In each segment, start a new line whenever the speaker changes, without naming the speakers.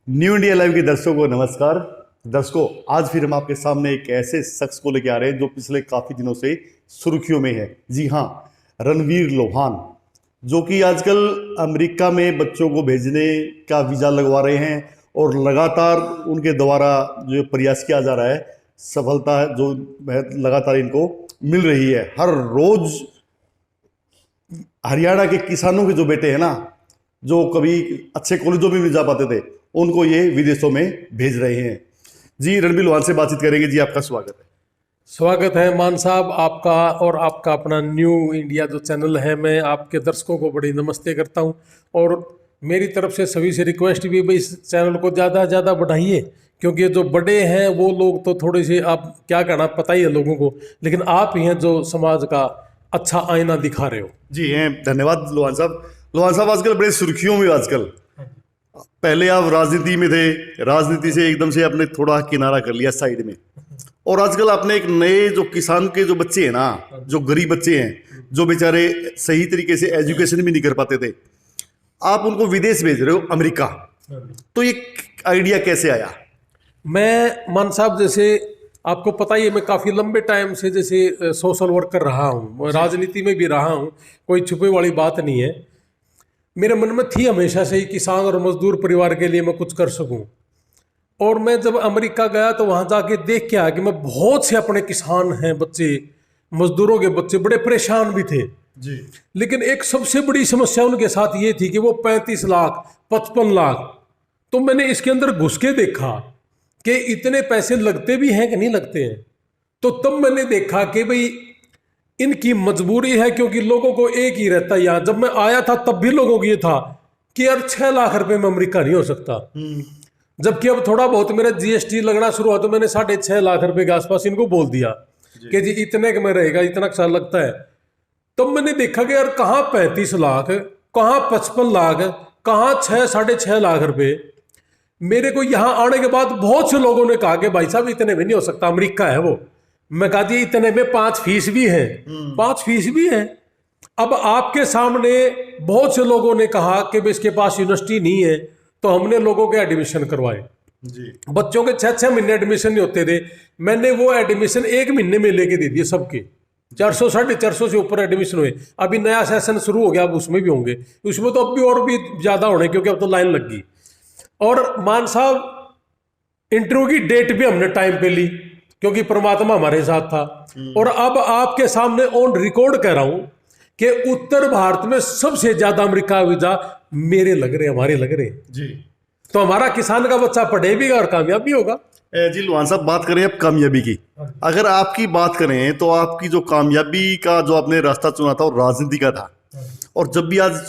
New India live के दर्शकों को नमस्कार। दर्शकों, आज फिर हम आपके सामने एक ऐसे शख्स को लेकर आ रहे हैं जो पिछले काफ़ी दिनों से सुर्खियों में है। जी हाँ, रणवीर लोहान, जो कि आजकल अमेरिका में बच्चों को भेजने का वीज़ा लगवा रहे हैं और लगातार उनके द्वारा जो प्रयास किया जा रहा है, सफलता जो है लगातार इनको मिल रही है। हर रोज़ हरियाणा के किसानों के जो बेटे हैं ना, जो कभी अच्छे कॉलेजों में भी जा पाते थे, उनको ये विदेशों में भेज रहे हैं। जी, रणवीर लोहान से बातचीत करेंगे। जी, आपका स्वागत है।
स्वागत है मान साहब आपका, और आपका अपना न्यू इंडिया जो चैनल है, मैं आपके दर्शकों को बड़ी नमस्ते करता हूं। और मेरी तरफ से सभी से रिक्वेस्ट भी भाई इस चैनल को ज़्यादा से ज़्यादा बढ़ाइए, क्योंकि जो बड़े हैं वो लोग तो थोड़े से, आप क्या कहना पता ही है लोगों को, लेकिन आप ही हैं जो समाज का अच्छा आईना दिखा रहे हो।
जी हैं, धन्यवाद लोहान साहब। लोहान साहब आजकल बड़े सुर्खियों में, आजकल पहले आप राजनीति में थे, राजनीति से एकदम से आपने थोड़ा किनारा कर लिया साइड में, और आजकल आपने एक नए जो किसान के जो बच्चे हैं ना, जो गरीब बच्चे हैं, जो बेचारे सही तरीके से एजुकेशन भी नहीं कर पाते थे, आप उनको विदेश भेज रहे हो, अमेरिका। तो ये आइडिया कैसे आया?
मैं मान साहब, जैसे आपको पता ही है, मैं काफ़ी लंबे टाइम से जैसे सोशल वर्क कर रहा हूँ, राजनीति में भी रहा हूँ, कोई छुपे वाली बात नहीं है। मेरे मन में थी हमेशा से ही किसान और मजदूर परिवार के लिए मैं कुछ कर सकूं। और मैं जब अमेरिका गया तो वहाँ जाके देख के आया कि मैं बहुत से अपने किसान हैं बच्चे, मजदूरों के बच्चे बड़े परेशान भी थे
जी।
लेकिन एक सबसे बड़ी समस्या उनके साथ ये थी कि वो 35 लाख 55 लाख, तो मैंने इसके अंदर घुस के देखा कि इतने पैसे लगते भी हैं कि नहीं लगते हैं। तो तब मैंने देखा कि भाई इनकी मजबूरी है, क्योंकि लोगों को एक ही रहता है यहाँ। जब मैं आया था तब भी लोगों को ये था कि यार 6 लाख रुपए में अमेरिका नहीं हो सकता, जबकि अब थोड़ा बहुत मेरा जीएसटी लगना शुरू हुआ तो मैंने 6.5 लाख रुपए के आसपास इनको बोल दिया कि जी इतने के में रहेगा, इतना साल लगता है। तब मैंने देखा कि यार कहाँ 35 लाख, कहाँ 55 लाख, कहाँ 6-6.5 लाख रुपए। मेरे को यहाँ आने के बाद बहुत से लोगों ने कहा कि भाई साहब इतने में नहीं हो सकता, अमेरिका है वो। मैं कहा जी इतने में 5 फीस भी है, 5 फीस भी है। अब आपके सामने बहुत से लोगों ने कहा कि इसके पास यूनिवर्सिटी नहीं है, तो हमने लोगों के एडमिशन करवाए
जी।
बच्चों के 6-6 महीने एडमिशन नहीं होते थे, मैंने वो एडमिशन 1 महीने में लेके दे दिए सबके। 400-450 से ऊपर एडमिशन हुए। अभी नया सेशन शुरू हो गया, अब उसमें भी होंगे, उसमें तो अब भी और भी ज्यादा होने, क्योंकि अब तो लाइन लग गई। और मान साहब इंटरव्यू की डेट भी हमने टाइम पे ली, क्योंकि परमात्मा हमारे साथ था। और अब आपके सामने ऑन रिकॉर्ड कह रहा हूं कि उत्तर भारत में सबसे ज्यादा अमेरिका वीजा मेरे लग रहे, हमारे लग रहे
जी।
तो हमारा किसान का बच्चा पढ़े भी और कामयाब भी होगा।
जी लोहान साहब, बात करें अब कामयाबी की। अगर आपकी बात करें तो आपकी जो कामयाबी का जो आपने रास्ता चुना था वो राजनीति का था, और जब भी आज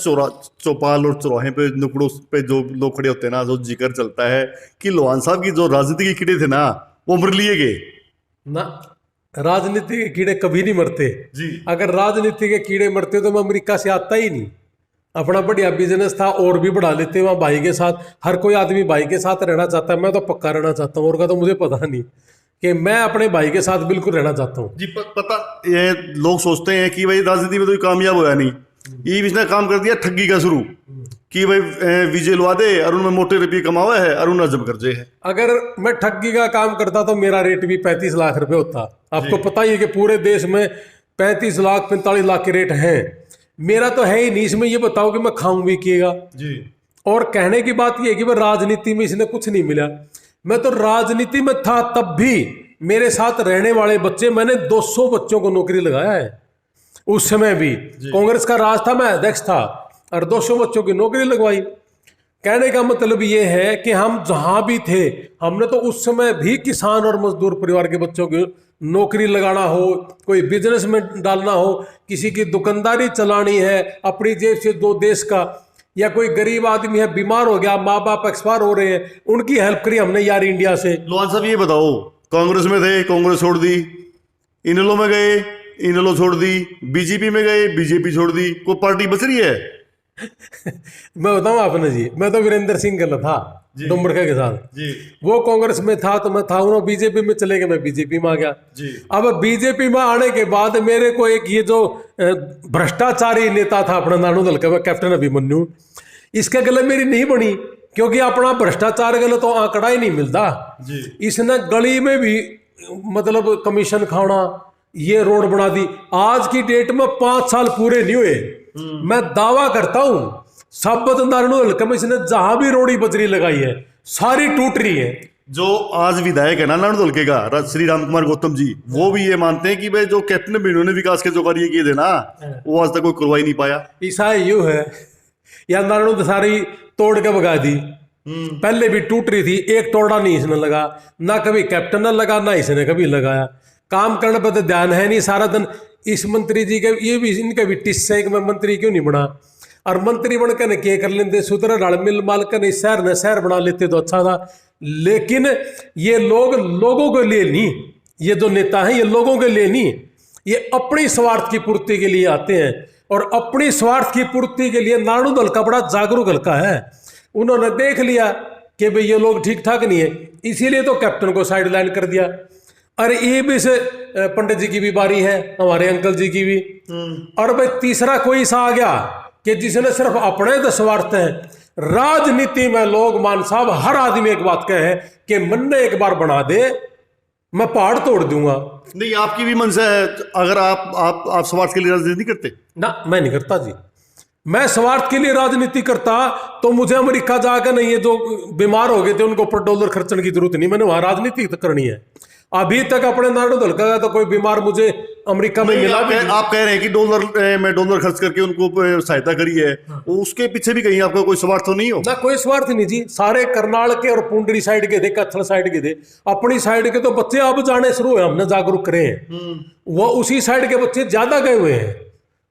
चौपाल और चौराहे पे नुकड़ों पे जो लोग खड़े होते हैं ना, जो जिक्र चलता है कि लोहान साहब की जो राजनीति के कीड़े थे ना, वो मर लिए गए
ना। राजनीति के कीड़े कभी नहीं मरते
जी।
अगर राजनीति के कीड़े मरते तो मैं अमेरिका से आता ही नहीं। अपना बढ़िया बिजनेस था और भी बढ़ा लेते वहाँ भाई के साथ। हर कोई आदमी भाई के साथ रहना चाहता है, मैं तो पक्का रहना चाहता हूँ, और का तो मुझे पता नहीं कि मैं अपने भाई के साथ बिल्कुल रहना चाहता हूँ।
जी। पता ये लोग सोचते हैं कि भाई राजनीति में तो कामयाब होया नहीं, ये इसने काम कर दिया ठगी का शुरू कि भाई विजय लुआ दे, अरुण में मोटे रुपये कमावा है, अरुण अजब कर्जे है।
अगर मैं ठगी का काम करता तो मेरा रेट भी 35 लाख रुपए होता। आपको पता ही है कि पूरे देश में 35 लाख 45 लाख के रेट हैं। मेरा तो है ही नहीं। इसमें ये बताओ कि मैं खाऊं भी किएगा
जी।
और कहने की बात यह है कि मैं राजनीति में इसने कुछ नहीं मिला। मैं तो राजनीति में था तब भी मेरे साथ रहने वाले बच्चे, मैंने 200 बच्चों को नौकरी लगाया है। उस समय भी कांग्रेस का राज था, मैं अध्यक्ष था, और 200 बच्चों की नौकरी लगवाई। कहने का मतलब ये है कि हम जहां भी थे, हमने तो उस समय भी किसान और मजदूर परिवार के बच्चों की नौकरी लगाना हो, कोई बिजनेस में डालना हो, किसी की दुकानदारी चलानी है अपनी जेब से 2 देश का, या कोई गरीब आदमी है बीमार हो गया, माँ बाप एक्सपायर हो रहे हैं, उनकी हेल्प करी हमने यार इंडिया से।
लोहान साहब ये बताओ, कांग्रेस में थे, कांग्रेस छोड़ दी, इनेलो में गए, इनेलो छोड़ दी, बीजेपी में गए, बीजेपी छोड़ दी, कोई पार्टी बच रही है?
मैं बताऊं आपने जी, मैं तो वीरेंद्र सिंह गल था डुमरखा के साथ
जी।
वो कांग्रेस में था तो मैं था, उन्होंने बीजेपी में चले गए, मैं बीजेपी में आ गया
जी।
अब बीजेपी में आने के बाद मेरे को एक ये जो भ्रष्टाचारी नेता था अपना नानू दल का कैप्टन अभिमन्यु, इसके गले मेरी नहीं बनी। क्योंकि अपना भ्रष्टाचार गल तो आंकड़ा ही नहीं मिलता
जी।
इसने गली में भी मतलब कमीशन खाना, ये रोड बना दी। आज की डेट में 5 साल पूरे नहीं हुए, मैं दावा करता हूं साबत नारायण हल्के में इसने जहां भी रोड़ी बजरी लगाई है सारी टूट रही है।
जो आज विधायक है ना नारायण हल्के का श्री राम कुमार गौतम जी, वो भी ये मानते हैं कि भाई जो कैप्टन भी इन्होंने विकास के जो कार्य किए थे ना, वो आज तक कोई करवा ही नहीं पाया।
ऐसा यूं है या नारायण तो सारी तोड़ के भगा दी, पहले भी टूट रही थी, एक तोड़ा नहीं इसने लगा, ना कभी कैप्टन ने लगा ना इसने कभी लगाया। काम करने पर तो ध्यान है नहीं, सारा दिन इस मंत्री जी के ये भी इनका भी टिस्से है कि मैं मंत्री क्यों नहीं बना, और मंत्री बनकर ने क्या कर लेते, सूत्र डाल मिल माल कर नहीं शहर ने शहर बना लेते तो अच्छा था। लेकिन ये लोग लोगों के लिए नहीं, ये जो नेता हैं ये लोगों के लिए नहीं, ये अपनी स्वार्थ की पूर्ति के लिए आते हैं। और अपनी स्वार्थ की पूर्ति के लिए नारायण हल्का बड़ा जागरूक हल्का है। उन्होंने देख लिया कि भाई ये लोग ठीक ठाक नहीं है, इसीलिए तो कैप्टन को साइड लाइन कर दिया। अरे ये भी से पंडित जी की भी बारी है, हमारे अंकल जी की भी। और भाई तीसरा कोई सा आ गया कि जिसने सिर्फ अपने तो स्वार्थ है। राजनीति में लोग मान साहब हर आदमी एक बात कहे कि मन ने एक बार बना दे मैं पहाड़ तोड़ दूंगा।
नहीं, आपकी भी मंशा है, अगर आप स्वार्थ के लिए राजनीति नहीं करते
ना, मैं नहीं करता जी। मैं स्वार्थ के लिए राजनीति करता तो मुझे अमेरिका जाकर नहीं है, जो बीमार हो गए थे उनको ऊपर डॉलर खर्चने की जरूरत नहीं, मैंने वहां राजनीति करनी है। अभी तक अपने नारायण हल्का का तो कोई बीमार मुझे अमेरिका में मिला भी नहीं।
आप कह रहे हैं कि डॉलर खर्च करके उनको सहायता करी है, उसके पीछे भी कहीं आपका कोई स्वार्थ तो नहीं हो
ना? कोई स्वार्थ नहीं जी। सारे करनाल के और पुंडरी साइड के थे, कत्थल साइड के थे, अपनी साइड के तो बच्चे अब जाने शुरू हुए, हमने जागरूक करे हैं। वो उसी साइड के बच्चे ज्यादा गए हुए हैं।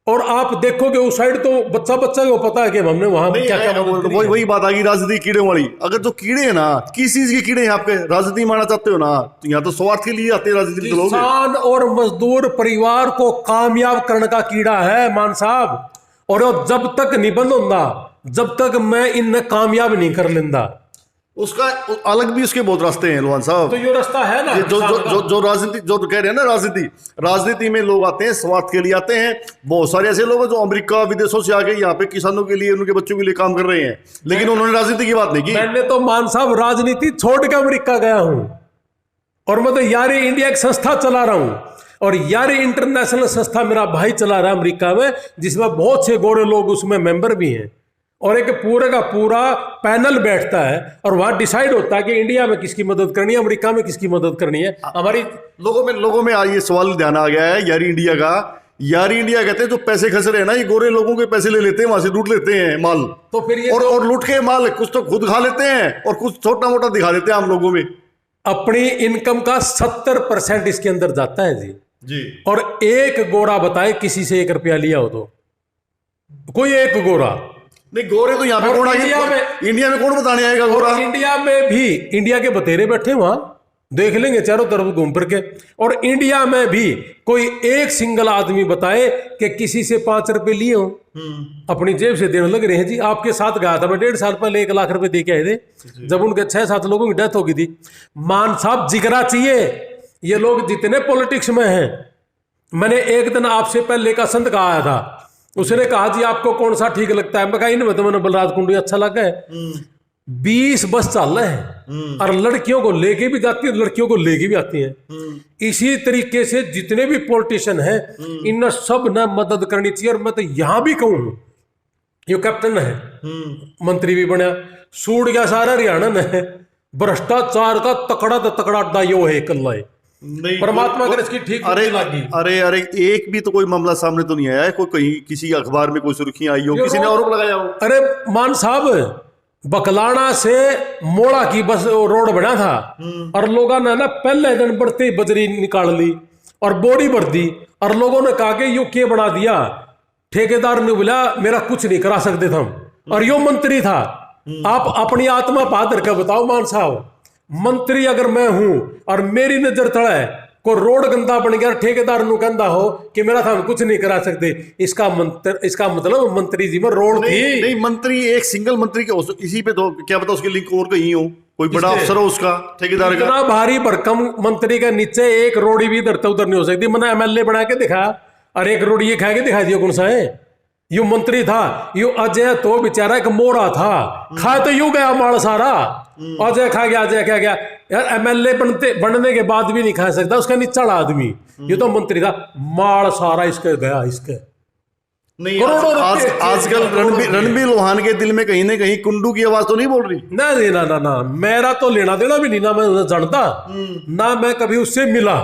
और आप देखोगे उस साइड तो बच्चा को पता है कि हमने वहां क्या क्या
वही बात आ गई राजनीति कीड़े वाली। अगर जो कीड़े हैं ना, किस चीज के कीड़े हैं आपके, राजनीति मानना चाहते हो ना, तो यहाँ तो स्वार्थ के लिए आते हैं राजनीति लोग।
किसान और मजदूर परिवार को कामयाब करने का कीड़ा है मान साहब, और जब तक नहीं बंद होता, जब तक मैं इन्हें कामयाब नहीं कर लेंदा।
उसका अलग भी उसके बहुत रास्ते हैं लोहान साहब।
तो ये रास्ता है ना,
जो राजनीति जो कह रहे हैं ना, राजनीति में लोग आते हैं स्वार्थ के लिए आते हैं। बहुत सारे ऐसे लोग हैं जो अमेरिका विदेशों से आके यहाँ पे किसानों के लिए, उनके बच्चों के लिए काम कर रहे हैं, लेकिन उन्होंने राजनीति की बात नहीं की।
मैंने तो मान साहब राजनीति छोड़ के अमेरिका गया हूं, और मैं तो यारी इंडिया की संस्था चला रहा हूं, और यारी इंटरनेशनल संस्था मेरा भाई चला रहा है अमेरिका में, जिसमें बहुत से गोरे लोग उसमें मेंबर भी हैं। और एक पूरे का पूरा पैनल बैठता है और वहां डिसाइड होता है कि इंडिया में किसकी मदद करनी है, अमेरिका में किसकी मदद करनी है। हमारी लोगों में आज ये सवाल ध्यान आ गया है यारी इंडिया का। यारी इंडिया कहते हैं जो पैसे खस रहे हैं ना, ये गोरे लोगों के पैसे ले लेते हैं, वहां से लूट लेते हैं माल। तो फिर ये
और लूट के माल कुछ तो खुद खा लेते हैं और कुछ छोटा मोटा दिखा देते हैं आम लोगों में।
अपनी इनकम का 70% इसके अंदर जाता है जी। और एक गोरा बताए किसी से 1 रुपया लिया हो तो, कोई एक गोरा
नहीं। गोरे तो यहाँ पे कौन इंडिया में कौन बताने आएगा गोरा?
इंडिया में भी इंडिया के बतेरे बैठे वहां, देख लेंगे चारों तरफ घूम फिर के। और इंडिया में भी कोई एक सिंगल आदमी बताए कि किसी से 5 रुपए लिए हो, अपनी जेब से देने लग रहे हैं जी। आपके साथ गया था मैं 1.5 साल पहले, 1 लाख रुपए दे के आए थे, जब उनके 6-7 लोगों की डेथ हो गई थी। मान साहब जिगरा चाहिए। ये लोग जितने पॉलिटिक्स में हैं, मैंने एक दिन आपसे पहले का संत कहा आया था, उसने कहा जी आपको कौन सा ठीक लगता है? मैं कहा इनमें तो मैंने बलराज कुंडू अच्छा लगा है। 20 बस चल रहे हैं और लड़कियों को लेके भी जाती है, लड़कियों को लेके भी आती हैं। इसी तरीके से जितने भी पॉलिटिशियन हैं, इन सब ने मदद करनी चाहिए। और मैं तो यहां भी कहूं, ये कैप्टन है, मंत्री भी बना, सूट गया सारा हरियाणा ने, भ्रष्टाचार का तकड़ा तो तकड़ा अड्डा यो है कल्ला है। परमात्मा अगर इसकी ठीक
अरे एक भी तो कोई मामला सामने तो नहीं आया है, कोई कहीं किसी अखबार में कोई सुर्खियां आई हो, किसी ने आरोप लगाया हो?
अरे मान साहब बकलाना से मोड़ा की बस रोड बना था, और लोगों ने ना पहले दिन बढ़ते ही बजरी निकाल ली और बोरी भर दी, और लोगों ने कहा कि यो क्या बना दिया। ठेकेदार ने बोला मेरा कुछ नहीं करा सकते थे हम, और यो मंत्री था। आप अपनी आत्मा पादर का बताओ मान साहब, मंत्री अगर मैं हूं और मेरी नजर तले को रोड गंदा बन गया, ठेकेदार नु कहता हो कि मेरा था हम कुछ नहीं करा सकते, इसका मतलब मंत्री जी में रोड थी।
नहीं, मंत्री एक सिंगल मंत्री के इसी पे तो क्या पता उसकी लिंक और कहीं हो, कोई बड़ा अफसर हो उसका, ठेकेदार का।
इतना भारी भरकम मंत्री के नीचे एक रोड़ी भी इधर उधर नहीं हो सकती। मैंने MLA बना के दिखा, और एक रोड़ी ये खा के दिखा दिया कौन सा है। यो मंत्री था, यो अजय तो बेचारा एक मोरा था, खा तो यूं गया माल सारा। अजय खा गया, अजय क्या गया यार, एमएलए बनने के बाद भी नहीं खा सकता, उसका निचला आदमी। ये तो मंत्री था, माल सारा इसके गया, इसके
नहीं आजकल रणबीर लोहान के दिल में कहीं ना कहीं कुंडू की आवाज तो नहीं बोल रही?
नहीं ना ना ना, मेरा तो लेना देना भी नहीं, ना मैं उन्हें जानता ना मैं कभी उससे मिला।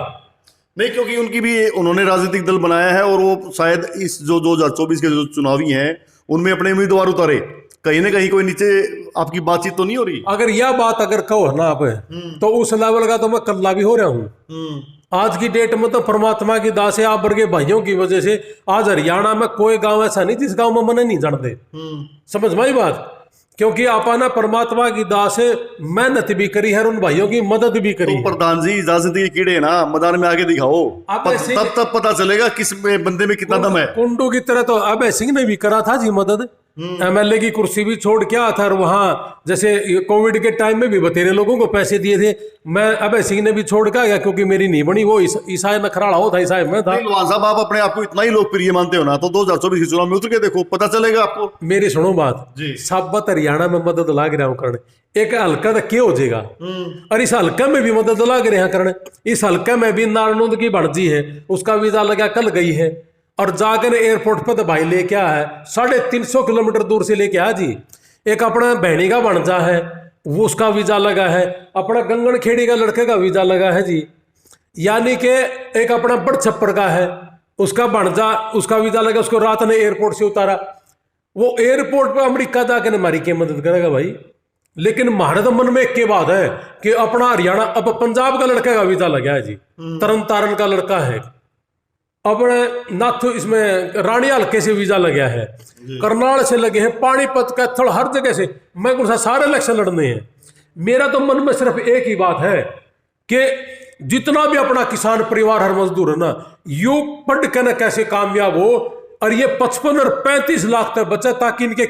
नहीं, क्योंकि उनकी भी उन्होंने राजनीतिक दल बनाया है और वो शायद इस जो 2024 के जो चुनावी हैं उनमें अपने उम्मीदवार उतारे, कहीं ना कहीं कोई नीचे आपकी बातचीत तो नहीं हो रही?
अगर यह बात अगर कहो ना आप, तो उस लेवल का तो मैं कल्ला भी हो रहा हूँ। आज की डेट में तो परमात्मा की दास है, आप वर्गे भाइयों की वजह से आज हरियाणा में कोई गांव ऐसा नहीं जिस गांव में मने नहीं जानते। समझ में आई बात? क्योंकि आपा ना परमात्मा की दास है, मेहनत भी करी है, उन भाइयों की मदद भी करी।
तो प्रधान जी, राजनीति के कीड़े ना मैदान में आके दिखाओ, तब पता चलेगा किस बंदे में कितना दम है।
कुंडू की तरह तो अभय सिंह ने भी करा था जी मदद, एमएलए की कुर्सी भी छोड़ के आया था, और वहां जैसे कोविड के टाइम में भी बतेरे लोगों को पैसे दिए थे। मैं अभय सिंह ने भी छोड़ के आ गया क्योंकि मेरी नहीं बनी, वो ईसाई नखराड़ा हो था, ईसाई में था।
लोहान साहब, आप अपने आप को इतना ही लोकप्रिय मानते हो ना, तो 2024 के चुनाव में उतर के देखो, पता चलेगा आपको।
मेरी सुनो बात
जी,
सब हरियाणा में मदद लाग रहा हूँ करने, एक हल्का तो क्या हो जाएगा, और इस हल्के में भी मदद लाग रहे हैं करने। इस हल्के में भी नारनौंद की भड़जी है, उसका वीजा लगा, कल गई है, और जाकर एयरपोर्ट पर तो भाई लेके आया है, 350 किलोमीटर दूर से लेके आया जी। एक अपना बहनी का भणजा है, वो उसका वीजा लगा है, अपना गंगन खेड़ी का लड़के का वीजा लगा है जी। यानी कि एक अपना बड़ छप्पर का है, उसका भणजा, उसका वीजा लगा, उसको रात ने एयरपोर्ट से उतारा। वो एयरपोर्ट पर अमेरिका जाकर हमारी क्या मदद करेगा भाई? लेकिन हमारे तो मन में एक के बात है कि अपना हरियाणा, अब पंजाब का लड़के का वीजा लगा है जी, तरन तारण का लड़का है, अपने नाथू इसमें रानी हल्के से वीजा लगा है, करनाल से लगे हैं, पानीपत, कैथल, हर जगह से। मैं कौन सा सारे इलेक्शन लड़ने हैं। मेरा तो मन में सिर्फ एक ही बात है कि जितना भी अपना किसान परिवार हर मजदूर है ना, यू पढ़ के ना कैसे कामयाब हो, और ये 55 और 35 लाख तक बचा, ताकि इनके